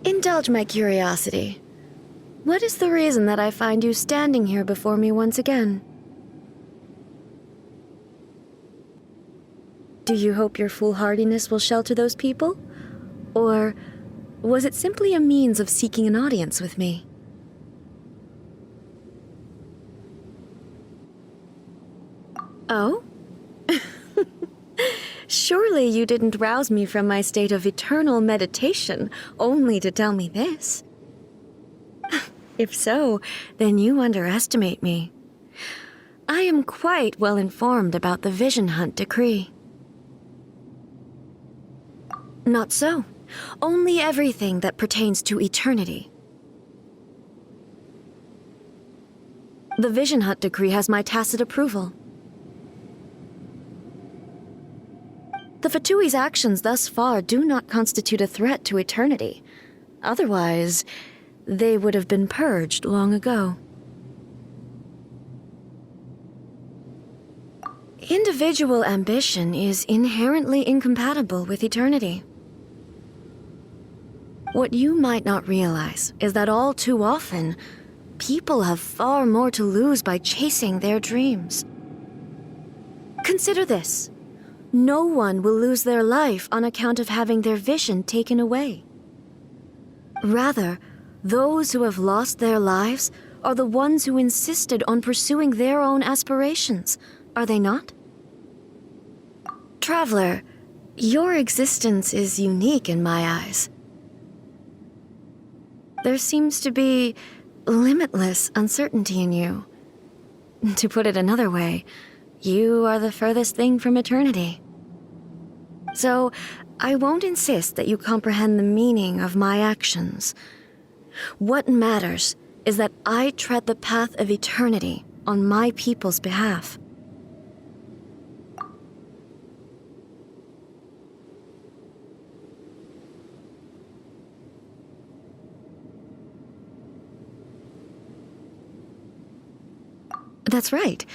Indulge my curiosity. What is the reason that I find you standing here before me once again? Do you hope your foolhardiness will shelter those people? Or was it simply a means of seeking an audience with me? Oh? Surely you didn't rouse me from my state of eternal meditation only to tell me this. If so, then you underestimate me. I am quite well informed about the Vision Hunt decree. Not so. Only everything that pertains to eternity. The Vision Hunt decree has my tacit approval. The Fatui's actions thus far do not constitute a threat to eternity. Otherwise, they would have been purged long ago. Individual ambition is inherently incompatible with eternity. What you might not realize is that all too often, people have far more to lose by chasing their dreams. Consider this. No one will lose their life on account of having their vision taken away. Rather, those who have lost their lives are the ones who insisted on pursuing their own aspirations, are they not? Traveler, your existence is unique in my eyes. There seems to be limitless uncertainty in you. To put it another way, you are the furthest thing from eternity. So, I won't insist that you comprehend the meaning of my actions. What matters is that I tread the path of eternity on my people's behalf. That's right.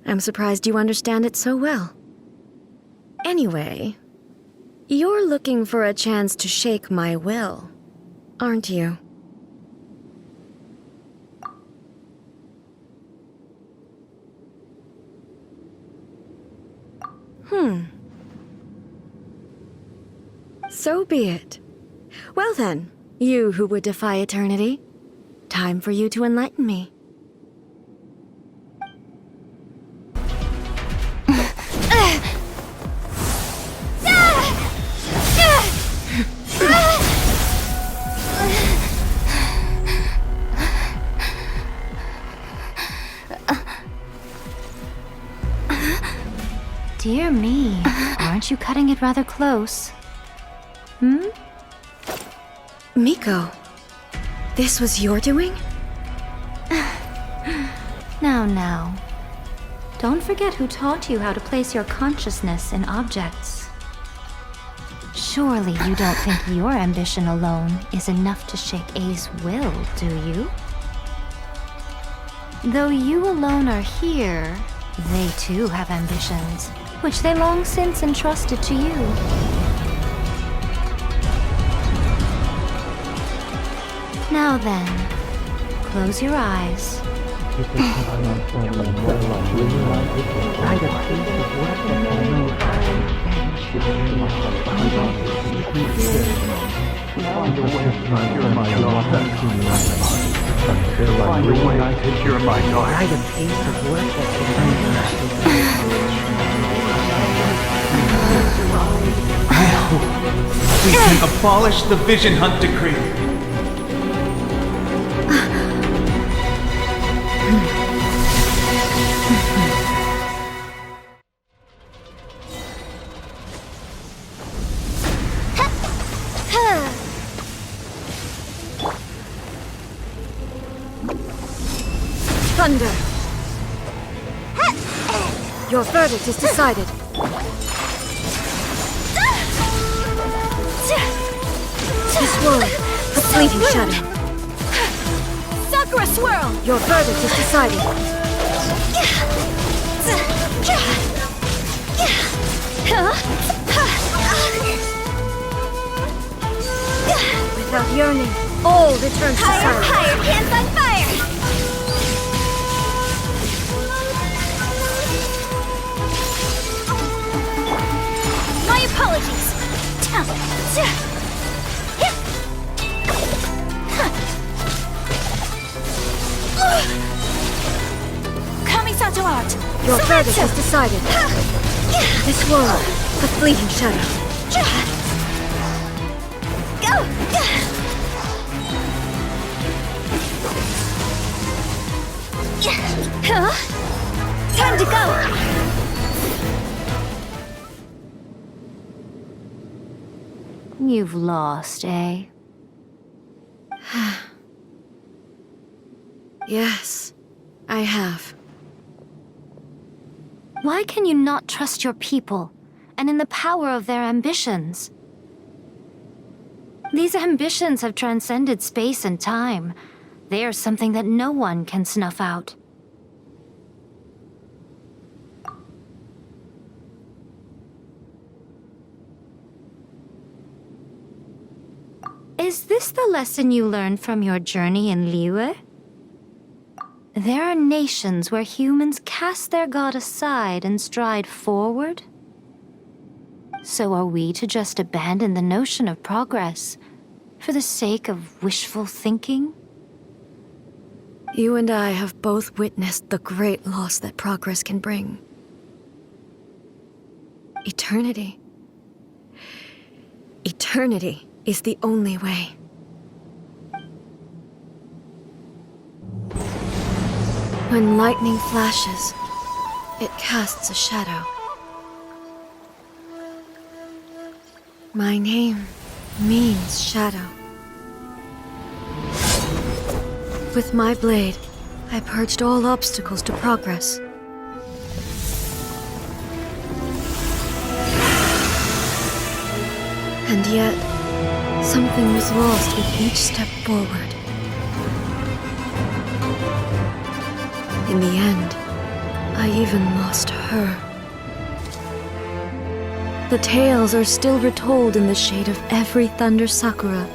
I'm surprised you understand it so well. Anyway, you're looking for a chance to shake my will, aren't you? So be it. Well then, you who would defy eternity, time for you to enlighten me. Dear me, aren't you cutting it rather close? Miko, this was your doing? Now. Don't forget who taught you how to place your consciousness in objects. Surely you don't think your ambition alone is enough to shake A's will, do you? Though you alone are here, they too have ambitions, which they long since entrusted to you. Now then, close your eyes. We can abolish the Vision Hunt decree. Thunder! Your verdict is decided. This world, a fleeting shadow. Sakura swirl! Your verdict is decided. without yearning, all returns to Higher, silence. higher, hands on fire! My apologies! Kamisato art! Your verdict is decided. This world, a fleeting shadow. Go! Huh? Time to go! You've lost, eh? Yes, I have. Why can you not trust your people and in the power of their ambitions? These ambitions have transcended space and time. They are something that no one can snuff out. Is this the lesson you learned from your journey in Liyue? There are nations where humans cast their god aside and stride forward. So are we to just abandon the notion of progress for the sake of wishful thinking? You and I have both witnessed the great loss that progress can bring. Eternity. Eternity is the only way. When lightning flashes, it casts a shadow. My name means shadow. With my blade, I purged all obstacles to progress. And yet, something was lost with each step forward. In the end, I even lost her. The tales are still retold in the shade of every thunder sakura.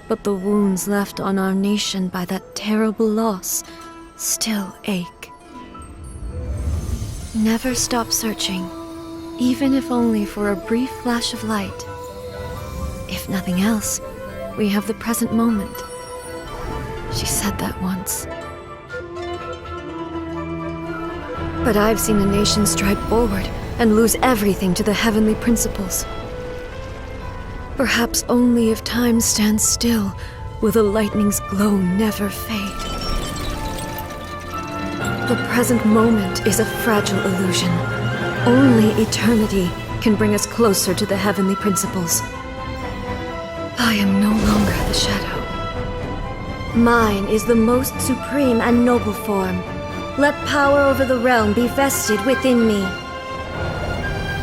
But the wounds left on our nation by that terrible loss still ache. Never stop searching, even if only for a brief flash of light. If nothing else, we have the present moment. She said that once. But I've seen a nation stride forward and lose everything to the heavenly principles. Perhaps only if time stands still will the lightning's glow never fade. The present moment is a fragile illusion. Only eternity can bring us closer to the heavenly principles. I am no longer the shadow. Mine is the most supreme and noble form. Let power over the realm be vested within me.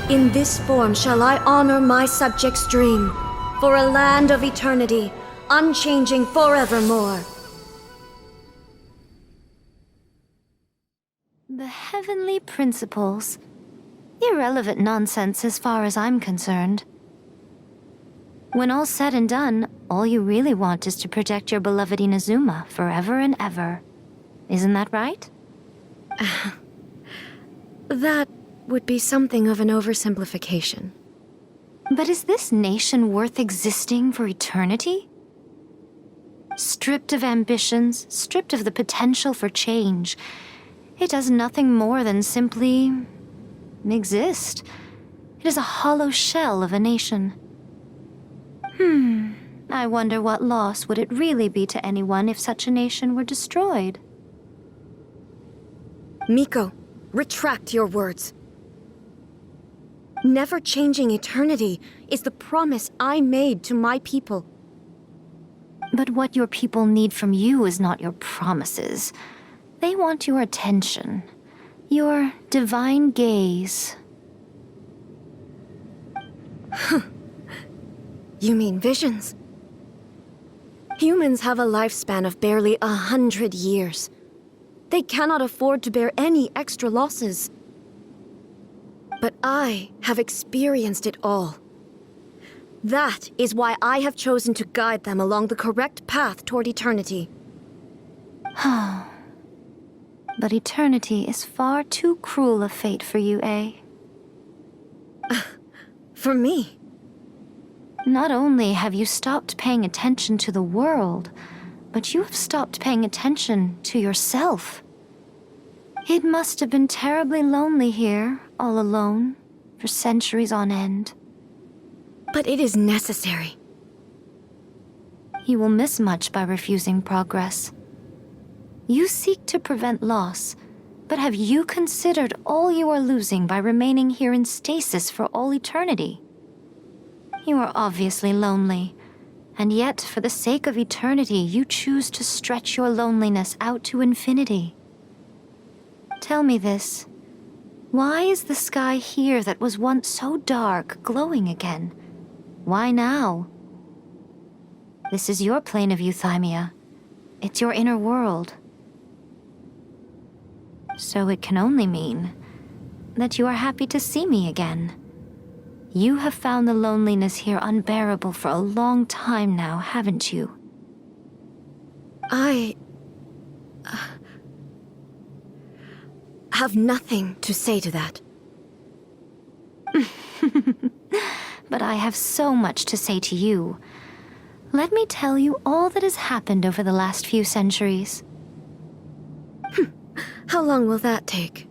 In this form shall I honor my subjects' dream, for a land of eternity, unchanging forevermore. The heavenly principles. Irrelevant nonsense as far as I'm concerned. When all's said and done, all you really want is to protect your beloved Inazuma forever and ever. Isn't that right? That would be something of an oversimplification. But is this nation worth existing for eternity? Stripped of ambitions, stripped of the potential for change, it does nothing more than simply exist. It is a hollow shell of a nation. I wonder what loss would it really be to anyone if such a nation were destroyed? Miko, retract your words. Never changing eternity is the promise I made to my people. But what your people need from you is not your promises. They want your attention, your divine gaze. You mean visions? Humans have a lifespan of barely 100 years. They cannot afford to bear any extra losses. But I have experienced it all. That is why I have chosen to guide them along the correct path toward eternity. But eternity is far too cruel a fate for you, eh? For me? Not only have you stopped paying attention to the world, but you have stopped paying attention to yourself. It must have been terribly lonely here, all alone, for centuries on end. But it is necessary. You will miss much by refusing progress. You seek to prevent loss, but have you considered all you are losing by remaining here in stasis for all eternity? You are obviously lonely, and yet for the sake of eternity you choose to stretch your loneliness out to infinity. Tell me this. Why is the sky here that was once so dark glowing again? Why now? This is your plane of euthymia. It's your inner world. So it can only mean that you are happy to see me again. You have found the loneliness here unbearable for a long time now, haven't you? I have nothing to say to that. But I have so much to say to you. Let me tell you all that has happened over the last few centuries. How long will that take?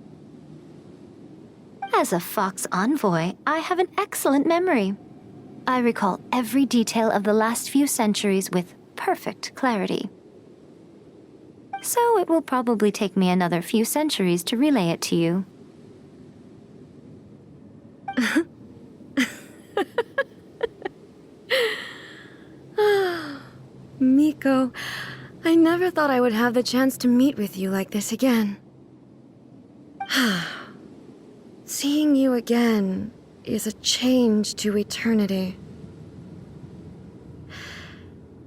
As a Fox envoy, I have an excellent memory. I recall every detail of the last few centuries with perfect clarity. So it will probably take me another few centuries to relay it to you. Miko, I never thought I would have the chance to meet with you like this again. Seeing you again is a change to eternity.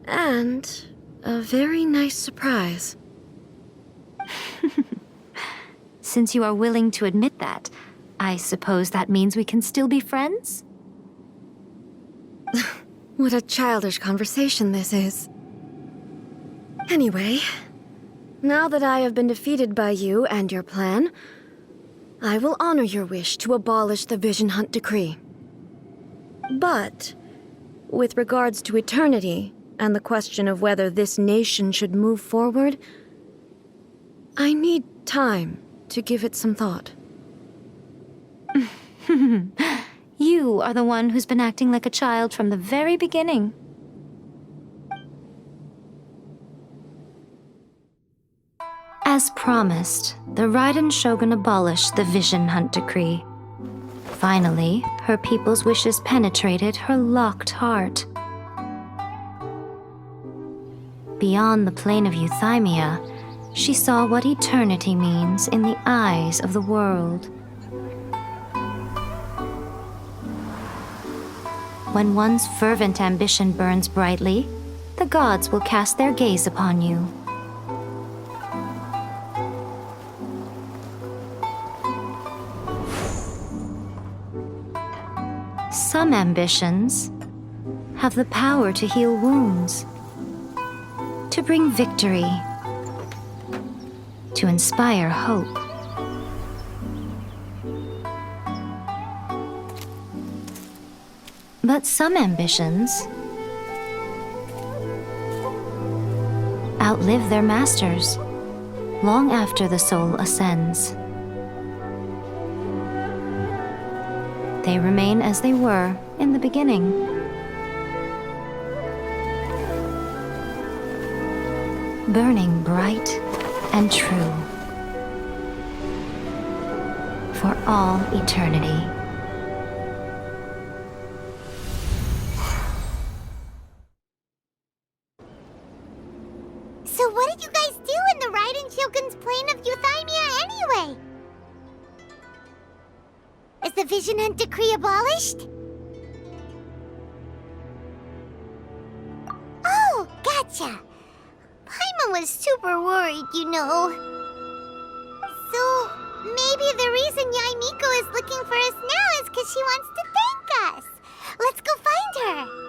And a very nice surprise. Since you are willing to admit that, I suppose that means we can still be friends? What a childish conversation this is. Anyway, now that I have been defeated by you and your plan, I will honor your wish to abolish the Vision Hunt Decree. But, with regards to eternity and the question of whether this nation should move forward, I need time to give it some thought. You are the one who's been acting like a child from the very beginning. As promised, the Raiden Shogun abolished the Vision Hunt Decree. Finally, her people's wishes penetrated her locked heart. Beyond the plane of euthymia, she saw what eternity means in the eyes of the world. When one's fervent ambition burns brightly, the gods will cast their gaze upon you. Some ambitions have the power to heal wounds, to bring victory, to inspire hope. But some ambitions outlive their masters long after the soul ascends. They remain as they were in the beginning. Burning bright and true for all eternity. So what did you guys do in the Raiden Shogun's plane of euthymia anyway? Is the Vision Hunt Decree abolished? Oh, gotcha. Paimon was super worried, you know. So, maybe the reason Yae Miko is looking for us now is because she wants to thank us. Let's go find her!